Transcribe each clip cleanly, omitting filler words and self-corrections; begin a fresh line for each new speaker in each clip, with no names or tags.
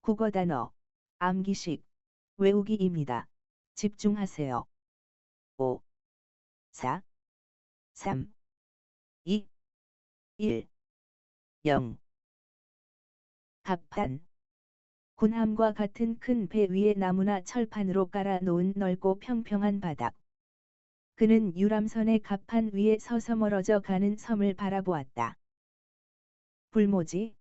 국어 단어, 암기식, 외우기입니다. 집중하세요. 5, 4, 3, 2, 1, 0. 갑판. 군함과 같은 큰 배 위에 나무나 철판으로 깔아 놓은 넓고 평평한 바닥. 그는 유람선의 갑판 위에 서서 멀어져 가는 섬을 바라보았다. 불모지.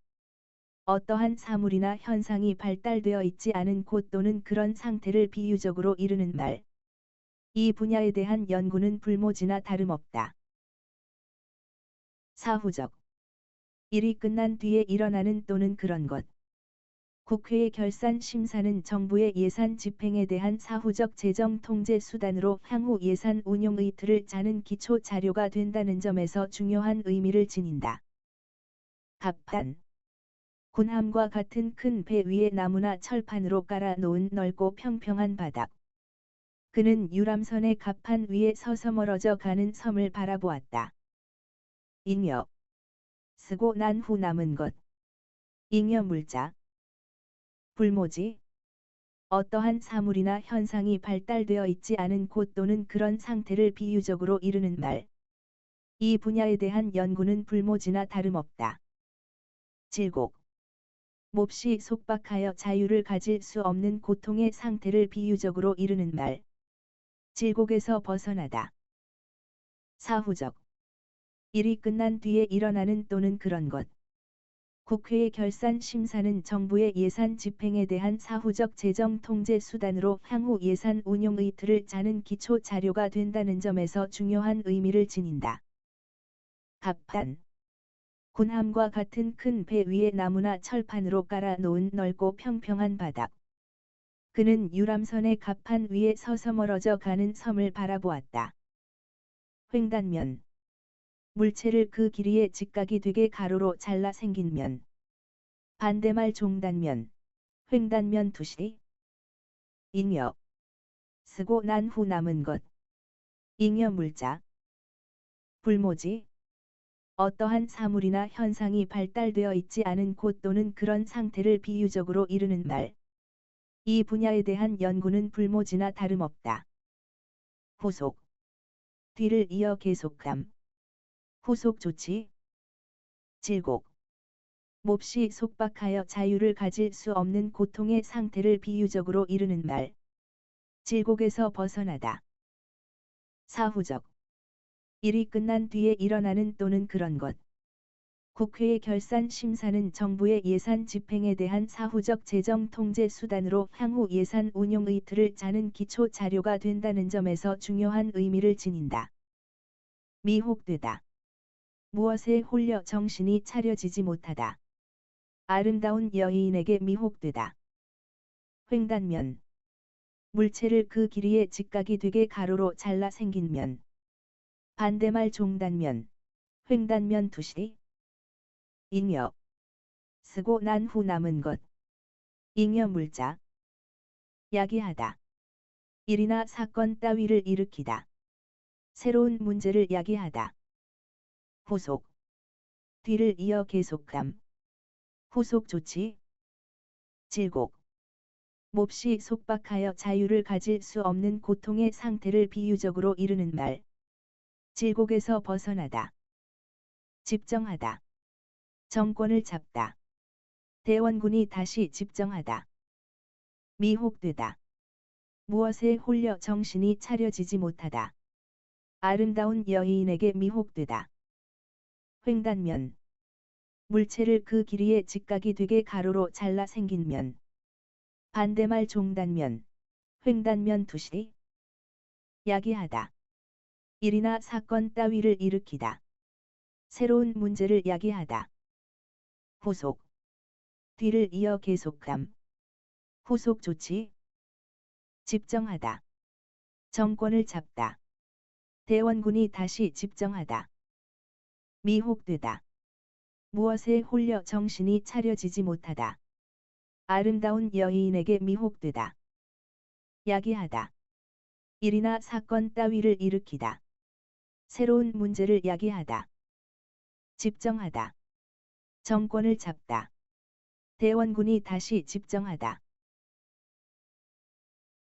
어떠한 사물이나 현상이 발달되어 있지 않은 곳 또는 그런 상태를 비유적으로 이르는 말. 이 분야에 대한 연구는 불모지나 다름없다. 사후적. 일이 끝난 뒤에 일어나는 또는 그런 것. 국회의 결산 심사는 정부의 예산 집행에 대한 사후적 재정 통제 수단으로 향후 예산 운용의 틀을 짜는 기초 자료가 된다는 점에서 중요한 의미를 지닌다. 갑판. 군함과 같은 큰 배 위에 나무나 철판으로 깔아 놓은 넓고 평평한 바닥. 그는 유람선의 갑판 위에 서서 멀어져 가는 섬을 바라보았다. 잉여. 쓰고 난 후 남은 것. 잉여 물자. 불모지. 어떠한 사물이나 현상이 발달되어 있지 않은 곳 또는 그런 상태를 비유적으로 이르는 말. 이 분야에 대한 연구는 불모지나 다름없다. 질곡. 몹시 속박하여 자유를 가질 수 없는 고통의 상태를 비유적으로 이르는 말. 질곡에서 벗어나다. 사후적. 일이 끝난 뒤에 일어나는 또는 그런 것. 국회의 결산 심사는 정부의 예산 집행에 대한 사후적 재정 통제 수단으로 향후 예산 운용의 틀을 짜는 기초 자료가 된다는 점에서 중요한 의미를 지닌다. 갑판. 군함과 같은 큰 배 위에 나무나 철판으로 깔아 놓은 넓고 평평한 바닥. 그는 유람선의 갑판 위에 서서 멀어져 가는 섬을 바라보았다. 횡단면. 물체를 그 길이의 직각이 되게 가로로 잘라 생긴 면. 반대말 종단면. 횡단면 투시. 잉여. 쓰고 난 후 남은 것. 잉여 물자. 불모지. 어떠한 사물이나 현상이 발달되어 있지 않은 곳 또는 그런 상태를 비유적으로 이르는 말. 이 분야에 대한 연구는 불모지나 다름없다. 후속. 뒤를 이어 계속함. 후속 조치. 질곡. 몹시 속박하여 자유를 가질 수 없는 고통의 상태를 비유적으로 이르는 말. 질곡에서 벗어나다. 사후적. 일이 끝난 뒤에 일어나는 또는 그런 것. 국회의 결산 심사는 정부의 예산 집행에 대한 사후적 재정 통제 수단으로 향후 예산 운용의 틀을 짜는 기초 자료가 된다는 점에서 중요한 의미를 지닌다. 미혹되다. 무엇에 홀려 정신이 차려지지 못하다. 아름다운 여인에게 미혹되다. 횡단면. 물체를 그 길이의 직각이 되게 가로로 잘라 생긴 면. 반대말 종단면. 횡단면 투시. 잉여. 쓰고 난 후 남은 것. 잉여 물자. 야기하다. 일이나 사건 따위를 일으키다. 새로운 문제를 야기하다. 후속. 뒤를 이어 계속함. 후속 조치. 질곡. 몹시 속박하여 자유를 가질 수 없는 고통의 상태를 비유적으로 이르는 말. 질곡에서 벗어나다. 집정하다. 정권을 잡다. 대원군이 다시 집정하다. 미혹되다. 무엇에 홀려 정신이 차려지지 못하다. 아름다운 여인에게 미혹되다. 횡단면. 물체를 그 길이의 직각이 되게 가로로 잘라 생긴 면. 반대말 종단면. 횡단면 투시. 야기하다. 일이나 사건 따위를 일으키다. 새로운 문제를 야기하다. 후속. 뒤를 이어 계속함. 후속 조치. 집정하다. 정권을 잡다. 대원군이 다시 집정하다. 미혹되다. 무엇에 홀려 정신이 차려지지 못하다. 아름다운 여인에게 미혹되다. 야기하다. 일이나 사건 따위를 일으키다. 새로운 문제를 야기하다. 집정하다. 정권을 잡다. 대원군이 다시 집정하다.